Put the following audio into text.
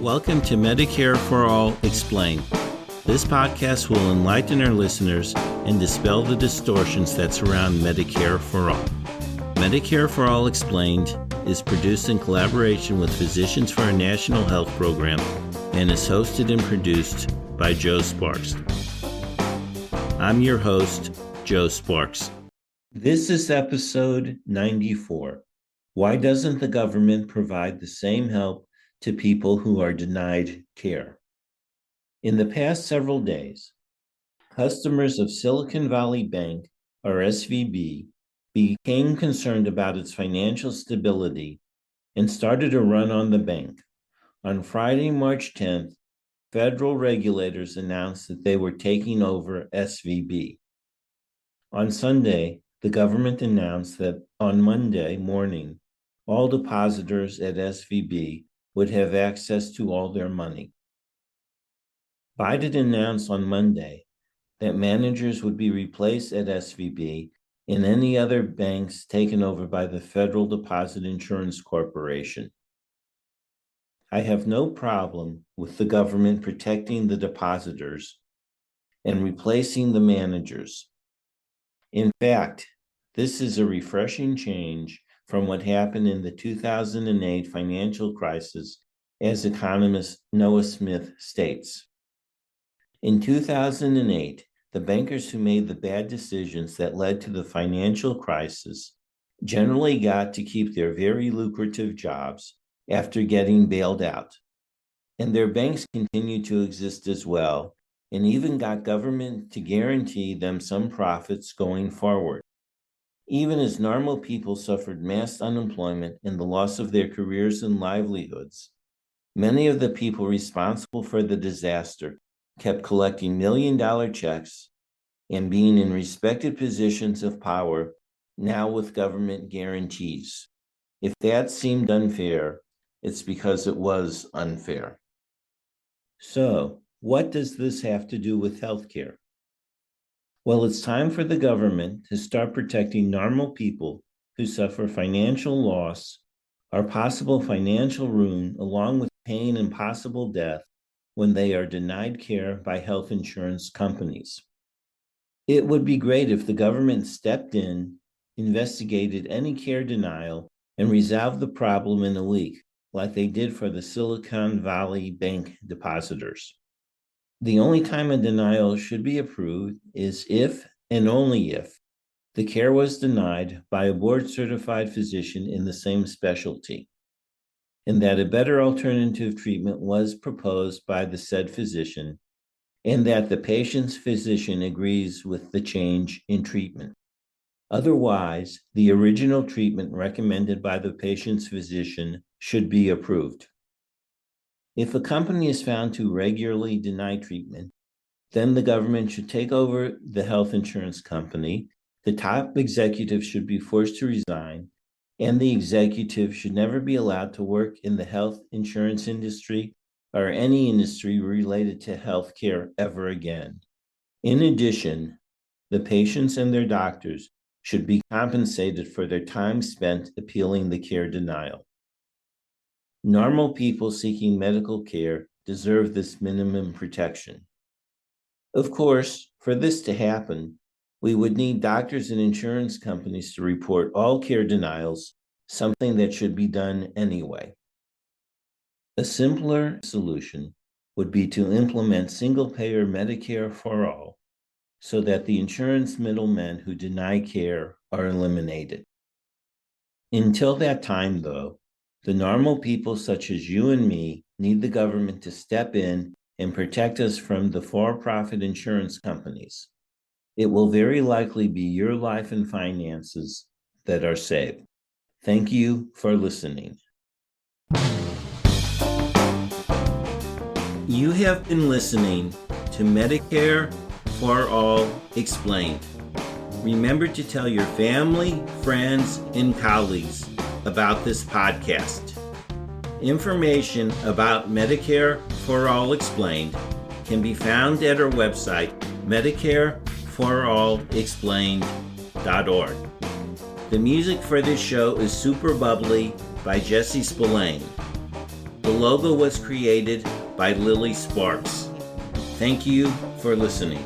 Welcome to Medicare for All Explained. This podcast will enlighten our listeners and dispel the distortions that surround Medicare for All. Medicare for All Explained is produced in collaboration with Physicians for a National Health Program and is hosted and produced by Joe Sparks. I'm your host, Joe Sparks. This is episode 94. Why doesn't the government provide the same help to people who are denied care? In the past several days, customers of Silicon Valley Bank, or SVB, became concerned about its financial stability and started a run on the bank. On Friday, March 10th, federal regulators announced that they were taking over SVB. On Sunday, the government announced that on Monday morning, all depositors at SVB would have access to all their money. Biden announced on Monday that managers would be replaced at SVB and any other banks taken over by the Federal Deposit Insurance Corporation. I have no problem with the government protecting the depositors and replacing the managers. In fact, this is a refreshing change from what happened in the 2008 financial crisis, as economist Noah Smith states. In 2008, the bankers who made the bad decisions that led to the financial crisis generally got to keep their very lucrative jobs after getting bailed out. And their banks continued to exist as well, and even got government to guarantee them some profits going forward. Even as normal people suffered mass unemployment and the loss of their careers and livelihoods, many of the people responsible for the disaster kept collecting million-dollar checks and being in respected positions of power, now with government guarantees. If that seemed unfair, it's because it was unfair. So, what does this have to do with healthcare? Well, it's time for the government to start protecting normal people who suffer financial loss or possible financial ruin, along with pain and possible death when they are denied care by health insurance companies. It would be great if the government stepped in, investigated any care denial, and resolved the problem in a week, like they did for the Silicon Valley Bank depositors. The only time a denial should be approved is if and only if the care was denied by a board-certified physician in the same specialty, and that a better alternative treatment was proposed by the said physician, and that the patient's physician agrees with the change in treatment. Otherwise, the original treatment recommended by the patient's physician should be approved. If a company is found to regularly deny treatment, then the government should take over the health insurance company, the top executive should be forced to resign, and the executive should never be allowed to work in the health insurance industry or any industry related to healthcare ever again. In addition, the patients and their doctors should be compensated for their time spent appealing the care denial. Normal people seeking medical care deserve this minimum protection. Of course, for this to happen, we would need doctors and insurance companies to report all care denials, something that should be done anyway. A simpler solution would be to implement single-payer Medicare for all, so that the insurance middlemen who deny care are eliminated. Until that time, though, the normal people such as you and me need the government to step in and protect us from the for-profit insurance companies. It will very likely be your life and finances that are saved. Thank you for listening. You have been listening to Medicare for All Explained. Remember to tell your family, friends, and colleagues about this podcast. Information about Medicare for All Explained can be found at our website, medicareforallexplained.org. The music for this show is Super Bubbly by Jesse Spillane. The logo was created by Lily Sparks. Thank you for listening.